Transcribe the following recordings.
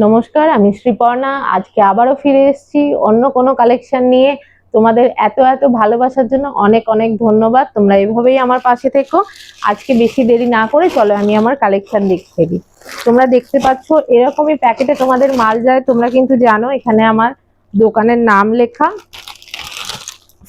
নমস্কার, আমি শ্রীপর্ণা। আজকে আবারও ফিরে এসেছি অন্য কোনো কালেকশন নিয়ে। তোমাদের এত এত ভালোবাসার জন্য অনেক অনেক ধন্যবাদ। তোমরা এভাবেই আমার পাশে থেকো। আজকে বেশি দেরি না করে চলো আমি আমার কালেকশন দেখতে দিই। তোমরা দেখতে পাচ্ছ এরকমই প্যাকেটে তোমাদের মাল যায়। তোমরা কিন্তু জানো এখানে আমার দোকানের নাম লেখা,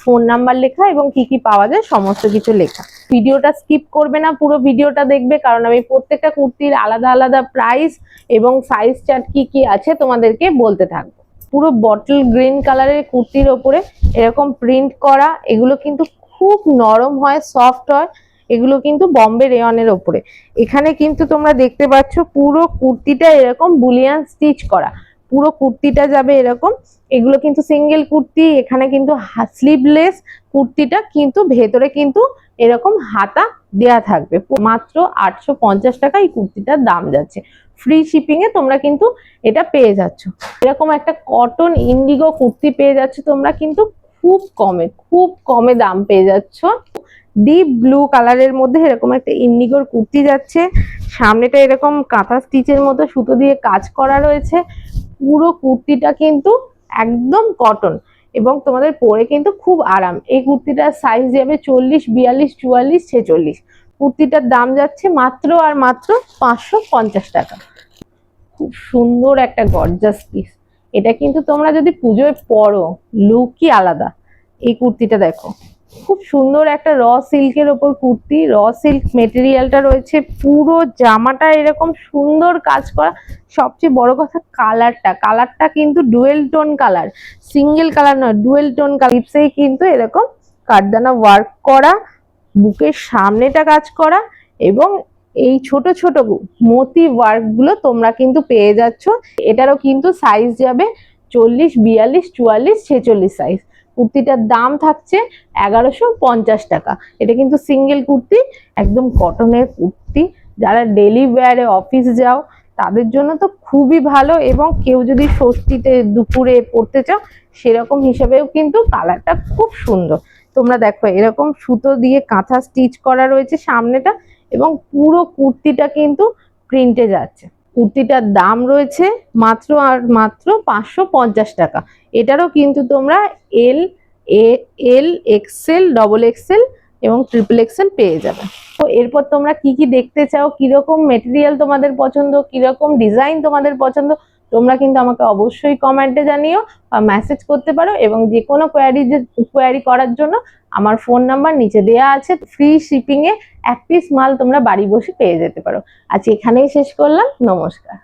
ফোন নাম্বার লেখা এবং কি কি পাওয়া যায় সমস্ত কিছু লেখা। ভিডিওটা স্কিপ করবে না, পুরো ভিডিওটা দেখবে, কারণ আমি প্রত্যেকটা কুর্তির আলাদা আলাদা প্রাইস এবং সাইজ চার্ট কি কি আছে তোমাদেরকে বলতে থাকবো। পুরো বটল গ্রিন কালারের কুর্তির ওপরে এরকম প্রিন্ট করা, এগুলো কিন্তু খুব নরম হয়, সফট হয়। এগুলো কিন্তু বম্বে রেয়নের ওপরে। এখানে কিন্তু তোমরা দেখতে পাচ্ছ পুরো কুর্তিটা এরকম বুলিয়ান স্টিচ করা, পুরো কুর্তিটা যাবে এরকম। এগুলো কিন্তু সিঙ্গেল কুর্তি। এখানে কিন্তু স্লিভলেস কুর্তিটা, কিন্তু ভেতরে কিন্তু এরকম হাতা দেয়া থাকবে। মাত্র 850 টাকা এই কুর্তিটার দাম যাচ্ছে। ফ্রি শিপিং এ তোমরা কিন্তু এটা পেয়ে যাচ্ছ। এরকম একটা কটন ইন্ডিগো কুর্তি পেয়ে যাচ্ছ তোমরা কিন্তু খুব কমে দাম পেয়ে যাচ্ছ। ডিপ ব্লু কালারের মধ্যে এরকম একটা ইন্ডিগোর কুর্তি যাচ্ছে। সামনেটা এরকম কাঁথা স্টিচের মতো সুতো দিয়ে কাজ করা রয়েছে। পুরো কুর্তিটা কিন্তু একদম কটন এবং তোমাদের পরে কিন্তু খুব আরাম। এই কুর্তিটার সাইজ যাবে 40, 42, 44, 46। কুর্তিটার দাম যাচ্ছে মাত্র আর মাত্র 550 টাকা। খুব সুন্দর একটা গর্জাস পিস। এটা কিন্তু তোমরা যদি পুজোয় পরো লুকই আলাদা। এই কুর্তিটা দেখো, খুব সুন্দর একটা র সিল্কের ওপর কুর্তি। র সিল্ক মেটেরিয়ালটা রয়েছে, পুরো জামাটা এরকম সুন্দর কাজ করা। সবচেয়ে বড় কথা কালারটা কিন্তু dual tone colour, single colour নয়, ডুয়েল টোন কালার। লিপসেই কিন্তু এরকম কাঠদানা ওয়ার্ক করা, বুকের সামনেটা কাজ করা এবং এই ছোট ছোট মতি ওয়ার্ক গুলো তোমরা কিন্তু পেয়ে যাচ্ছ। এটারও কিন্তু সাইজ যাবে 40, 42, 44, 46 সাইজ। কুর্তিটার দাম থাকছে 1150 টাকা। এটা কিন্তু সিঙ্গেল কুর্তি, একদম কটনের কুর্তি। যারা ডেলি ওয়্যারে অফিস যাও তাদের জন্য তো খুবই ভালো, এবং কেউ যদি ষষ্ঠীতে দুপুরে পরতে চাও সেরকম হিসেবেও কিন্তু কালারটা খুব সুন্দর। তোমরা দেখো এরকম সুতো দিয়ে কাঁথা স্টিচ করা রয়েছে সামনেটা, এবং পুরো কুর্তিটা কিন্তু প্রিন্টে যাচ্ছে। কুর্তিটার দাম রয়েছে মাত্র আর মাত্র 550 টাকা। এটারও কিন্তু তোমরা এল এক্সেল, ডবল এক্সেল এবং ট্রিপল এক্সেল পেয়ে যাবে। তো এরপর তোমরা কি কি দেখতে চাও, কিরকম মেটেরিয়াল তোমাদের পছন্দ, কিরকম ডিজাইন তোমাদের পছন্দ, তোমরা কিন্তু আমাকে অবশ্যই কমেন্টে জানিও বা মেসেজ করতে পারো। এবং যে কোনো কোয়ারি করার জন্য আমার ফোন নাম্বার নিচে দেওয়া আছে। ফ্রি শিপিং এ এক পিস মাল তোমরা বাড়ি বসে পেয়ে যেতে পারো। আজ এখানেই শেষ করলাম। নমস্কার।